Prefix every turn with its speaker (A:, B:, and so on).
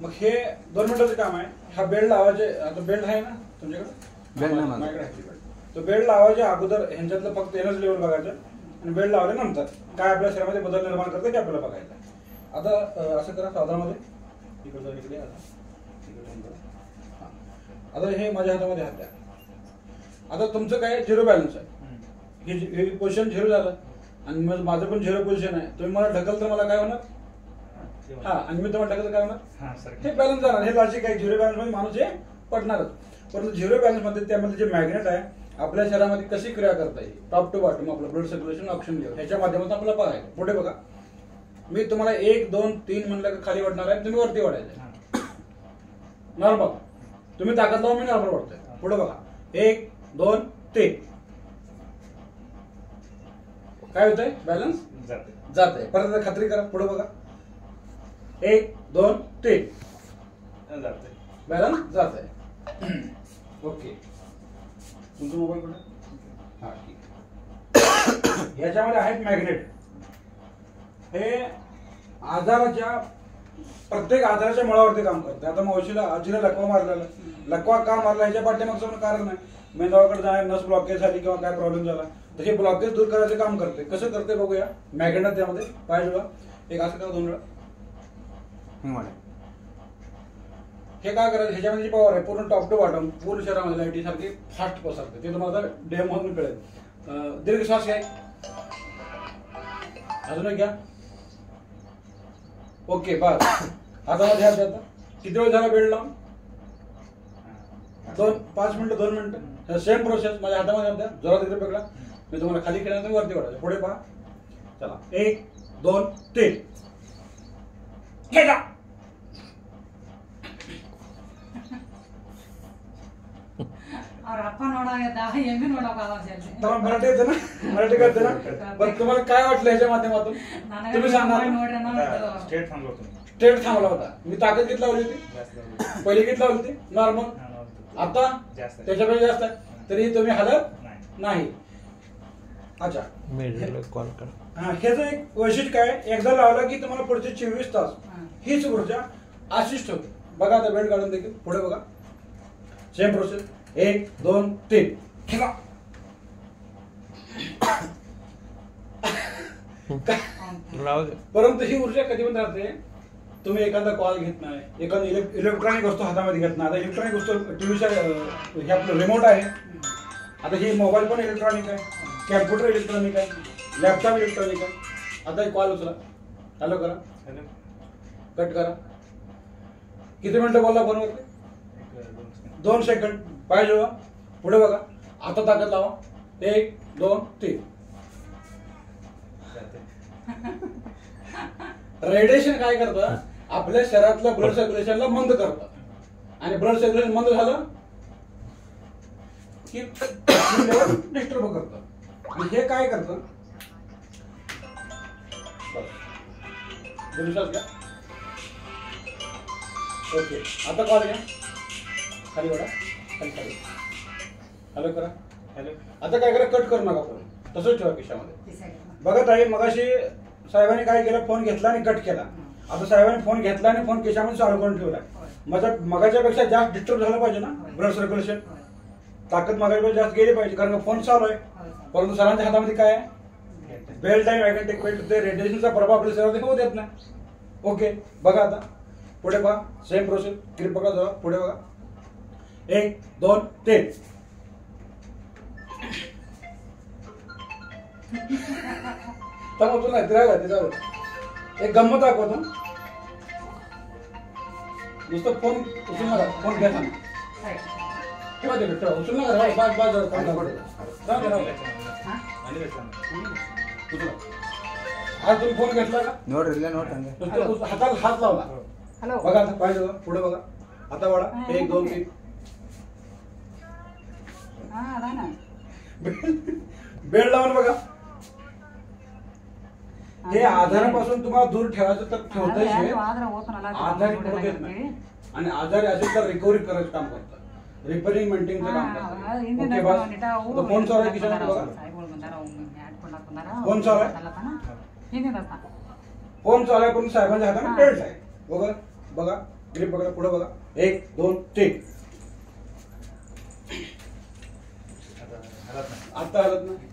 A: मग हे 2 मिनिटाचं काम आहे. हा बेल्ट लावायचे, आता बेल्ट आहे ना तुमच्याकडे?
B: बेल्ट नाही माझ्याकडे.
A: तो बेल्ट लावायच्या अगोदर ह्यांच्यातलं फक्त एनर्जी लेवल बघायचं आणि बेल्ट लावल्यानंतर काय आपल्या शरीरामध्ये बदल निर्माण करतं ते आपल्याला बघायचं. आता असं करा साधारणमध्ये इकडे इकडे आता हे माझ्या हातामध्ये हात द्या. आता तुमचं काय 0 बॅलन्स आहे. हे पोझिशन 0 झालं आणि माझं पण 0 पोझिशन आहे. तुम्ही मला ढकल तर मला काय होणार? हा, आणि मी तुम्हाला ढकल काय होणार? हे बॅलन्स जाणार. हे लॉजिक आहे. 0 बॅलन्स मध्ये माणूस हे पडणारच. परंतु 0 बॅलन्स मध्ये त्यामध्ये जे मॅग्नेट आहे आपल्या शरीरामध्ये कशी क्रिया करता येईल टॉप टू बॉटम आपलं ब्लड सर्क्युलेशन ऑप्शन घेऊ ह्याच्या माध्यमातून आपल्याला बघायचं. पुढे बघा, मी तुम्हाला 1 2 3 म्हणलं खाली वाढणार आहे, तुम्ही वरती वाढायचं नॉर्मल. तुम्ही ताकद लावून मी नॉर्मल वाढतोय. पुढे बघा 1 2 3 काय होतंय? बॅलन्स जाते. परत खात्री करा. पुढे बघा 1 2 3 बॅलन्स जात आहे. ओके, तुमचा मोबाईल कुठे? हा ठीक. याच्यामध्ये आहेत मॅग्नेट. हे आजाराच्या प्रत्येक आजाराच्या मुळावरती काम करते. आता मावशीला आजीला लकवा मारलेला, लकवा का मारला ह्याच्या पाठीमागचं पण कारण नाही. मेंदवाकडे जाणार, नस ब्लॉकेज झाली किंवा काय प्रॉब्लेम झाला तर हे ब्लॉकेज दूर करायचं काम करते. कसं करते बघूया. मॅग्नेट त्यामध्ये पाहिजे बघा. एक असं करा 2 वेळा. हे काय करायचं? ह्याच्यामध्ये जी पॉवर आहे पूर्ण टॉप टू बॉटम पूर्ण शरीरामध्ये लाईटी सारखी फास्ट पसरते. ते तुम्हाला डेमो म्हणून कळेल. दीर्घ श्वास घ्या. अजून एक घ्या. ओके, बस. हातामध्ये हात द्या. किती वेळ झाला बेल्ट लावून? 5 मिनिटं 2 मिनिटं. Same process. माझ्या हातामध्ये हात द्या. जोरात इकडे पकडा. मी तुम्हाला खाली केल्यानंतर वरती वाढायचं. पुढे पहा. चला 1 2 3 घ्या. मराठी येते ना? मराठी करते ना? पण तुम्हाला काय वाटलं ह्याच्या माध्यमातून? तुम्ही सांगा. स्ट्रेट थांबला होता. मी ताकद किती लावली होती? पहिली किती लावली होती? नॉर्मल. आता त्याच्यापेक्षा जास्त आहे तरी तुम्ही हलत नाही. अच्छा,
B: कॉल कर.
A: हा, ह्याचं एक वैशिष्ट्य काय? एकदा लावला की तुम्हाला पुढचे 24 तास हीच ऊर्जा अशिष्ट होते. बघा आता बेल्ट काढून देखील. पुढे बघा. Same process. 1 2 3 ठेवा. परंतु ही ऊर्जा कधी पण राहते. तुम्ही एखादा कॉल घेत नाही, एखादी इलेक्ट्रॉनिक वस्तू हातामध्ये घेत नाही. आता इलेक्ट्रॉनिक वस्तू टीव्हीच्या हे आपलं रिमोट आहे. आता ही मोबाईल पण इलेक्ट्रॉनिक आहे, कॅम्प्युटर इलेक्ट्रॉनिक आहे, लॅपटॉप इलेक्ट्रॉनिक आहे. आता एक कॉल उचला. हॅलो करा. कट करा. किती मिनिटं बोलला फोनवरती? 2 सेकंड. पाहिजे बघा. पुढे बघा. आता ताकद लावा. 1 2 3 रेडिएशन काय करतं? आपल्या शरीरातलं ब्लड सर्क्युलेशनला मंद करतं आणि ब्लड सर्क्युलेशन मंद झालं की डिस्टर्ब करतं. आणि हे काय करतं? विश्वास घ्या. ओके, आता कॉल घ्या. खाली वडा. खाली. हॅलो करा. हॅलो. आता काय करा? कट करू नका फोन. तसंच ठेवा खिशामध्ये. बघा ताई, मगाशी साहेबांनी काय केलं? फोन घेतला आणि कट केला. आता साहेबांनी फोन घेतला आणि फोन खिशामध्ये चालू करून ठेवला. मगाच्या पेक्षा जास्त डिस्टर्ब झालं पाहिजे ना ब्लड सर्क्युलेशन. ताकद मगाच्या जास्त गेली पाहिजे कारण फोन चालू आहे. परंतु सरांच्या हातामध्ये काय आहे? बेल्ट आहे, मॅग्नेटिक बेल्ट. ते रेडिएशनचा प्रभाव आपल्या शरीरात होऊ देत नाही. ओके, बघा आता पुढे पहा. Same process. ग्रीप बघा जवळ. पुढे बघा. 1 2 3 नाही तिला एक गंमत दाखवतो. नुसतं फोन उचलू नका. फोन घ्या सांग. ठेवा ते ठेवा. उचलू नका. आज तुम्ही फोन घेतला का? नोट. हाताला हात लावला. बघा आता पाहिजे. पुढे बघा. आता वाढा. 1 2 3 बेल्ट लावून बघा. हे आजारापासून तुम्हाला दूर ठेवायचं तर ठेवतच. आजारी पडू देत नाही आणि आजारी असेल तर रिकव्हरी करायचं काम करतात. रिपेअरिंग मेंटेनचं काम करतात. ओके बस. फोन चालू आहे खिशामध्ये बघा. फोन चालू आहे. फोन चालू आहे पण साहेबांच्या हाताने बेल्ट आहे. बघा बघा ग्रीप बघा पुढे बघा 1 2 3 आता हलत नाही.